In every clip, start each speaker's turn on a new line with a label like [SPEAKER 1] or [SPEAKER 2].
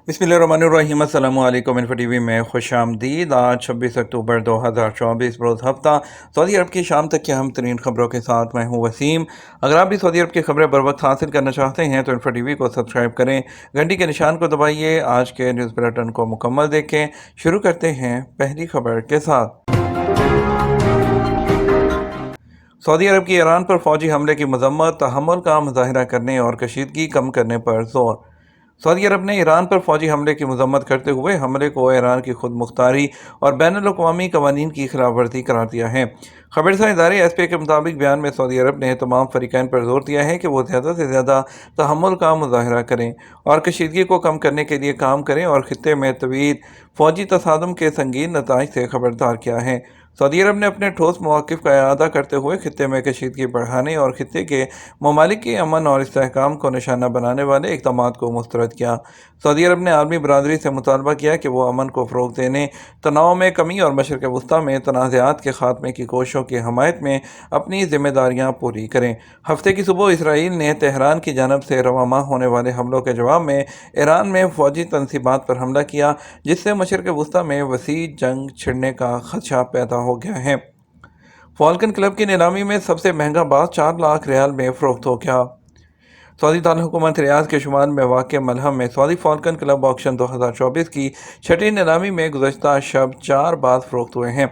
[SPEAKER 1] बिस्मिल्लाहिर्रहमानिर्रहीम। अस्सलामु अलैकुम। इन्फो टीवी में खुश आमदीद। आज 26 अक्टूबर 2024 रोज़ हफ्ता सऊदी अरब की शाम तक की अहम तरीन खबरों के साथ मैं हूँ वसीम। अगर आप भी सऊदी अरब की खबरें बर वक्त हासिल करना चाहते हैं तो इन्फो टीवी को सब्सक्राइब करें, घंटी के निशान को दबाइए। आज के न्यूज़ बुलेटिन को मुकम्मल देखें। शुरू करते हैं पहली खबर के साथ। सऊदी अरब की ईरान पर फौजी हमले की मजम्मत, तहम्मुल का मुजाहिरा करने और कशीदगी कम करने पर जोर। सऊदी अरब ने ईरान पर फौजी हमले की मजम्मत करते हुए हमले को ईरान की खुद मुख्तारी और बैन अवी कवानीन की खिलाफ वर्जी करार दिया है। खबरसा इदारे एसपी के मुताबिक बयान में सऊदी अरब ने तमाम फरीकैन पर जोर दिया है कि वो ज़्यादा से ज़्यादा तहम्मुल का मुजाहरा करें और कशीदगी को कम करने के लिए काम करें और खित्ते में तवील फौजी तसादम के संगीन नताइज से खबरदार किया है। सऊदी अरब ने अपने ठोस मौक़िफ़ का इआदा करते हुए खित्ते में कशीदगी बढ़ाने और खित्ते के ममालिक के अमन और इस्तेहकाम को निशाना बनाने वाले इक़दाम को मुस्तरद किया। सऊदी अरब ने आलमी बरादरी से मुतालबा किया कि वो अमन को फ़रोग़ देने, तनाव में कमी और मशरिक़ वस्ती में तनाज़ात के ख़ात्मे की कोशिशों की हमायत में अपनी ज़िम्मेदारियाँ पूरी करें। हफ्ते की सुबह इसराइल ने तेहरान की जानब से रवा माह होने वाले हमलों के जवाब में ईरान में फ़ौजी तनसीबात पर हमला किया, जिससे मशरिक़ वस्ती में वसी जंग छिड़ने का खदशा पैदा हो गया है। फॉल्कन क्लब की नीलामी में सबसे महंगा बाज़ 4 लाख रियाल में फ़रोख्त हो गया। सऊदी दारकूमत रियाद के शुमाल में वाक़ मलहम में सऊदी फॉल्कन क्लब ऑक्शन 2024 की छठी नीलामी में गुज़श्ता शब 4 बाज़ फ़रोख्त हुए हैं।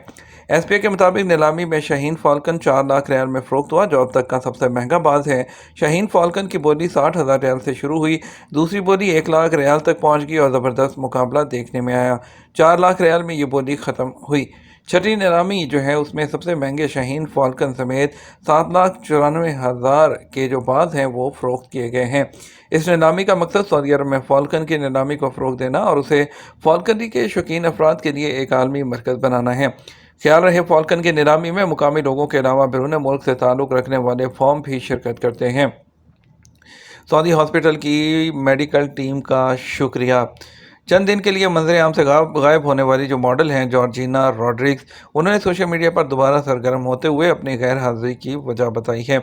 [SPEAKER 1] एसपीए के मुताबिक नीलामी में शाहीन फॉल्कन 4 लाख रियाल में फ़रोख्त हुआ, जो अब तक का सबसे महंगा बाज़ है। शाहीन फॉल्कन की बोली 60,000 रियाल से शुरू हुई, दूसरी बोली 1 लाख रियाल तक पहुँच गई और ज़बरदस्त मुकाबला देखने में आया। 4 लाख रियाल में ये बोली ख़त्म हुई। छठी नीलामी जो है उसमें सबसे महंगे शाहीन फॉल्कन समेत 7,94,000 के जो बाज़ हैं वो फ़रोख्त किए गए हैं। इस नीलामी का मकसद सऊदी अरब में फॉल्कन की नीलामी को फ़रोग़ देना और उसे फॉल्कनरी के शौकीन अफराद के लिए एक आलमी मरकज़ बनाना है। ख्याल रहे फॉल्कन की नीलामी में मुकामी लोगों के अलावा बैरून मुल्क से ताल्लुक़ रखने वाले फॉर्म भी शिरकत करते हैं। सऊदी हॉस्पिटल की मेडिकल टीम का शुक्रिया। चंद दिन के लिए मंजर आम से गायब होने वाली जो मॉडल हैं जॉर्जिना रॉड्रिग्स, उन्होंने सोशल मीडिया पर दोबारा सरगर्म होते हुए अपनी गैर हाजिरी की वजह बताई है।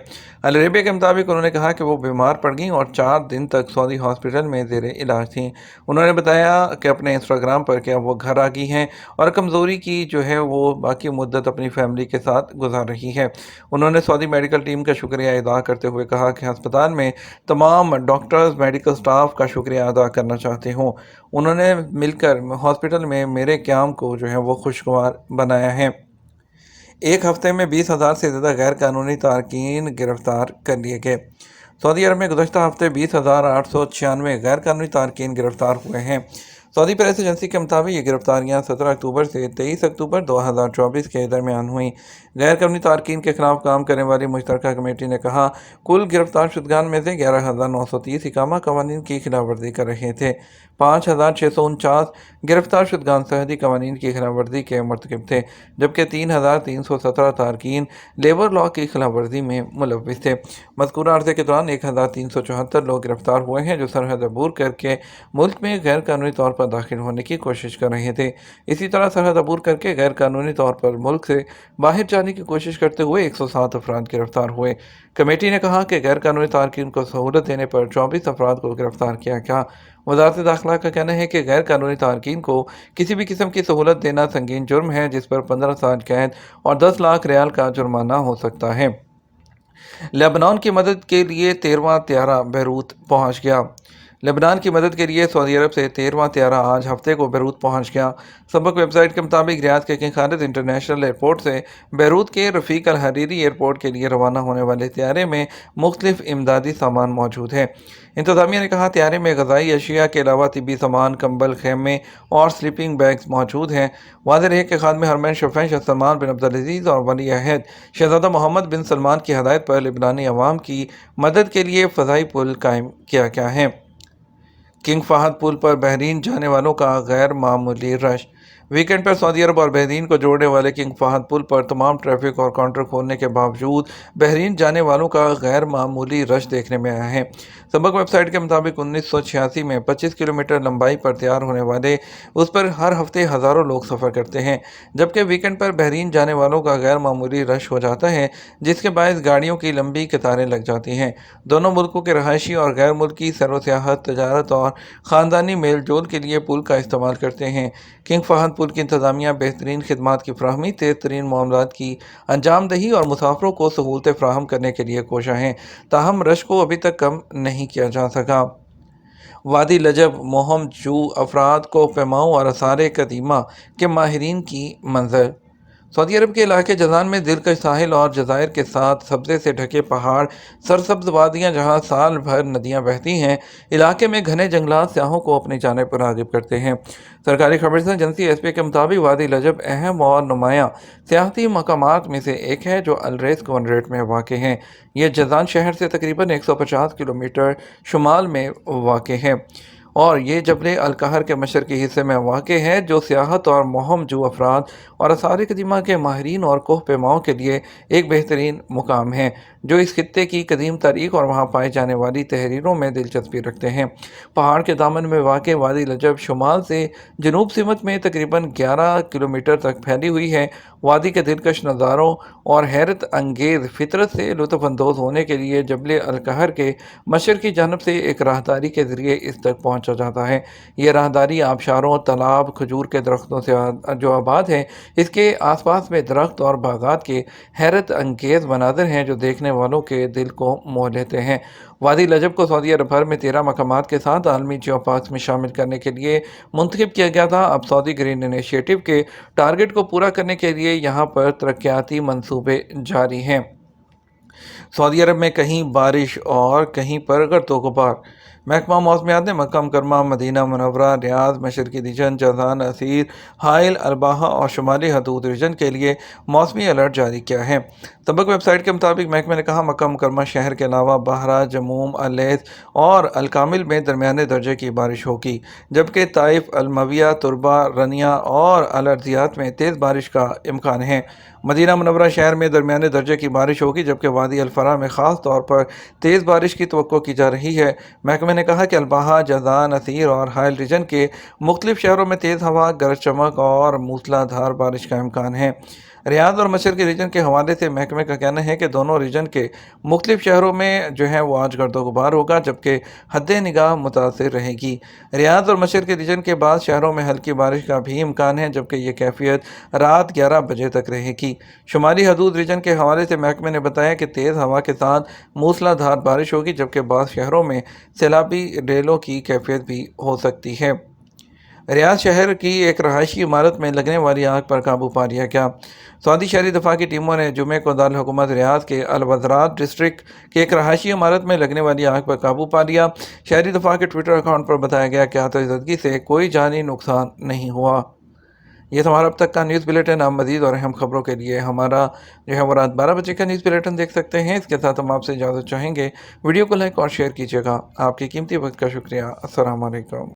[SPEAKER 1] अल अरेबिया के मुताबिक उन्होंने कहा कि वो बीमार पड़ गईं और 4 दिन तक सऊदी हॉस्पिटल में ज़ेरे इलाज थीं। उन्होंने बताया कि अपने इंस्टाग्राम पर कि अब वो घर आ गई हैं और कमज़ोरी की जो है वो बाकी मुद्दत अपनी फैमिली के साथ गुजार रही है। उन्होंने सऊदी मेडिकल टीम का शुक्रिया अदा करते हुए कहा कि अस्पताल में तमाम डॉक्टर्स, मेडिकल स्टाफ का शुक्रिया अदा करना चाहते हूँ। उन्होंने मिलकर हॉस्पिटल में मेरे क़याम को जो है वो खुशगवार बनाया है। एक हफ्ते में 20,000 से ज़्यादा गैर कानूनी तारकीन गिरफ्तार कर लिए गए। सऊदी अरब में गुज़श्ता हफ्ते 20,896 गैर कानूनी तारकीन गिरफ्तार हुए हैं। सऊदी प्रेस एजेंसी के मुताबिक ये गिरफ्तारियाँ 17 अक्टूबर से 23 अक्टूबर 2024 के दरमियान हुई। गैर कानूनी तारकीन के खिलाफ काम करने वाली मुश्तरका कमेटी ने कहा, कुल गिरफ्तार शुदगान में से 11,930 इकामा कवानीन की खिलाफ वर्जी कर रहे थे। 5,649 गिरफ्तार शुदगान सरहदी कवानीन की खिलाफ वर्जी के मरतकब थे, जबकि 3,317 तारकीन लेबर लॉ की खिलाफ वर्जी में मुलव्विस थे। मज़कूरा अर्से के दौरान 1,374 लोग गिरफ्तार हुए हैं जो सरहद अबूर करके मुल्क में गैर कानूनी तौर पर दाखिल होने की कोशिश कर रहे थे। इसी तरह सरहद अबूर करके गैर कानूनी तौर पर मुल्क से बाहर जाने की कोशिश करते हुए 107 अफराद गिरफ्तार हुए। कमेटी ने कहा कि गैर कानूनी तारकीन को सहूलत देने पर 24 अफराद को गिरफ्तार किया गया। वज़ारत दाखिला का कहना है कि गैर कानूनी तारकीन को किसी भी किस्म की सहूलत देना संगीन जुर्म है, जिस पर 15 साल कैद और 10 लाख रियाल का जुर्माना हो सकता है। लेबनान की मदद के लिए 13वां त्यारा बैरूत पहुंच गया। लेबनान की मदद के लिए सऊदी अरब से 13वां त्यारा आज हफ्ते को बैरूत पहुंच गया। सबक वेबसाइट के मुताबिक रियाद के किंग खालिद इंटरनेशनल एयरपोर्ट से बैरूत के रफ़ीक अल हरीरी एयरपोर्ट के लिए रवाना होने वाले त्यारे में मुख्तलिफ इमदादी सामान मौजूद है। इंतज़ामिया ने कहा, त्यारे में ग़ज़ाई अशिया के अलावा तिब्बी सामान, कंबल, खेमे और स्लीपिंग बैग्स मौजूद हैं। वाज़ेह रहे कि खादिम हरमैन शफ़ीन शाह सलमान बिन अब्दुल अज़ीज़ और वली अहद शहज़ादा मोहम्मद बिन सलमान की हदायत पर लेबनानी अवाम की मदद के लिए फ़ज़ाई पुल कायम किया गया है। किंग फहद पुल पर बहरीन जाने वालों का गैर मामूली रश। वीकेंड पर सऊदी अरब और बहरीन को जोड़ने वाले किंग फहद पुल पर तमाम ट्रैफिक और काउंटर खोलने के बावजूद बहरीन जाने वालों का गैर मामूली रश देखने में आया है। सबक वेबसाइट के मुताबिक 1986 में 25 किलोमीटर लंबाई पर तैयार होने वाले उस पर हर हफ्ते हज़ारों लोग सफ़र करते हैं, जबकि वीकेंड पर बहरीन जाने वालों का गैर मामूली रश हो जाता है, जिसके बायस गाड़ियों की लंबी कतारें लग जाती हैं। दोनों मुल्कों के रहायशी और गैर मुल्की सैर सियाहत, तजारत और ख़ानदानी मेल जोल के लिए पुल का इस्तेमाल करते हैं। किंग फहद पुल की इंतज़ामिया बेहतरीन खिदमात की फ़राहमी, तेज़ तरीन मामलात की अंजाम दही और मुसाफिरों को सहूलतें फ़राहम करने के लिए कोशा हैं, ताहम रश को अभी तक कम नहीं किया जा सका। वादी लजब, मोहम जू अफराद को पैमाओं और आसार कदीमा के माहिरीन की मंजर। सऊदी अरब के इलाके जज़ान में दिलकश साहिल और जज़ायर के साथ सब्ज़े से ढके पहाड़, सरसब्ज़ वादियाँ जहाँ साल भर नदियाँ बहती हैं, इलाके में घने जंगलात सियाहों को अपनी जानिब पर राग़िब करते हैं। सरकारी खबर से एजेंसी एसपी के मुताबिक वादी लजब अहम और नुमायाँ सियाहती मकामात में से एक है जो अलरेस गवर्नरेट में वाक़ है। ये जज़ान शहर से तकरीबन 150 किलोमीटर शुमाल में वाक़ है और ये जबल अलकहर के मशरक़ी हिस्से में वाक़ है, जो सियाहत और मोहम जू अफराद और आसार कदीमा के माहिरीन और कोह पैमाओं के लिए एक बेहतरीन मुकाम है, जो इस खित्ते की कदीम तारीख़ और वहाँ पाई जाने वाली तहरीरों में दिलचस्पी रखते हैं। पहाड़ के दामन में वाक़ वादी लजब शुमाल से जनूब सिमत में तकरीबन 11 किलोमीटर तक फैली हुई है। वादी के दिलकश नज़ारों और हैरत अंगेज़ फितरत से लुत्फ़अंदोज़ होने के लिए जबल अलकहर के मशरक़ी जानब से एक राहदारी के ज़रिए इस तक पहुँचा जाता है। ये राहदारी आबशारों, तालाब, खजूर के दरख्तों से जो आबाद है, इसके आसपास में दरख्त और बागात के हैरत अंगेज़ मनाज़िर हैं जो देखने वालों के दिल को मोह लेते हैं। वादी लजब को सऊदी अरब भर में 13 मकामात के साथ आलमी जियो पार्क्स में शामिल करने के लिए मुंतखब किया गया था। अब सऊदी ग्रीन इनिशिएटिव के टारगेट को पूरा करने के लिए यहाँ पर तरक्याती मंसूबे जारी हैं। सऊदी अरब में कहीं बारिश और कहीं पर गर्दो गुबार। महकमा मौसमियात ने Makkah Mukarramah, Madinah Munawwarah, Riyadh, मशरकी region, Jazan, Asir, Hail, Albaha और शुमाली हदूद रीजन के लिए मौसमी अलर्ट जारी किया है। तबक वेबसाइट के मुताबिक महकमे ने कहा, मक्का मुकरमा शहर के अलावा बहरा, जमूम, अल-लैस और अल-कामिल में दरमियाने दर्जे की बारिश होगी, जबकि ताइफ, अल-मविया, तुरबा, रनिया और अल-अर्जियात में तेज़ बारिश का इम्कान है। मदीना मुनव्वरा शहर में दरमियाने दर्जे की बारिश होगी, जबकि वादी अल-फरा में ख़ास तौर पर तेज़ बारिश की तवक्को की जा रही है। महकमे ने कहा कि अल्बाहा, जज़ान, असीर और हाइल रीजन के मुख्तलिफ शहरों में तेज़ हवा, गरज चमक और मूसलाधार बारिश का इम्कान है। रियाद और मशरक़ी रीजन के हवाले से महकमे का कहना है कि दोनों रीजन के मुख्तलिफ शहरों में जो है वो आज गर्दो गुबार होगा, जबकि हद्द निगाह मुतासिर रहेगी। रियाद और मशरक़ी रीजन के बाद शहरों में हल्की बारिश का भी इम्कान है, जबकि ये कैफियत रात 11 बजे तक रहेगी। शुमाली हदूद रीजन के हवाले से महकमे ने बताया कि तेज़ हवा के साथ मूसलाधार बारिश होगी, जबकि बाज़ शहरों में सैलाबी रेलों की कैफियत भी हो सकती है। रियाद शहर की एक रहायशी इमारत में लगने वाली आग पर काबू पा लिया गया। सऊदी शहरी दफा की टीमों ने जुमे को दारुल हुकूमत रियाद के अल-वज़रात डिस्ट्रिक्ट के एक रहायशी इमारत में लगने वाली आग पर काबू पा लिया। शहरी दफा के ट्विटर अकाउंट पर बताया गया कि आतिशबाजी से कोई जानी नुकसान नहीं हुआ। ये तो हमारा अब तक का न्यूज़ बुलेटिन। आप मज़ीद और अहम खबरों के लिए हमारा जो है वो रात 12 बजे का न्यूज़ बुलेटिन देख सकते हैं। इसके साथ हम आपसे इजाज़त चाहेंगे। वीडियो को लाइक और शेयर कीजिएगा। आपकी कीमती वक्त का शुक्रिया। अस्सलाम वालेकुम।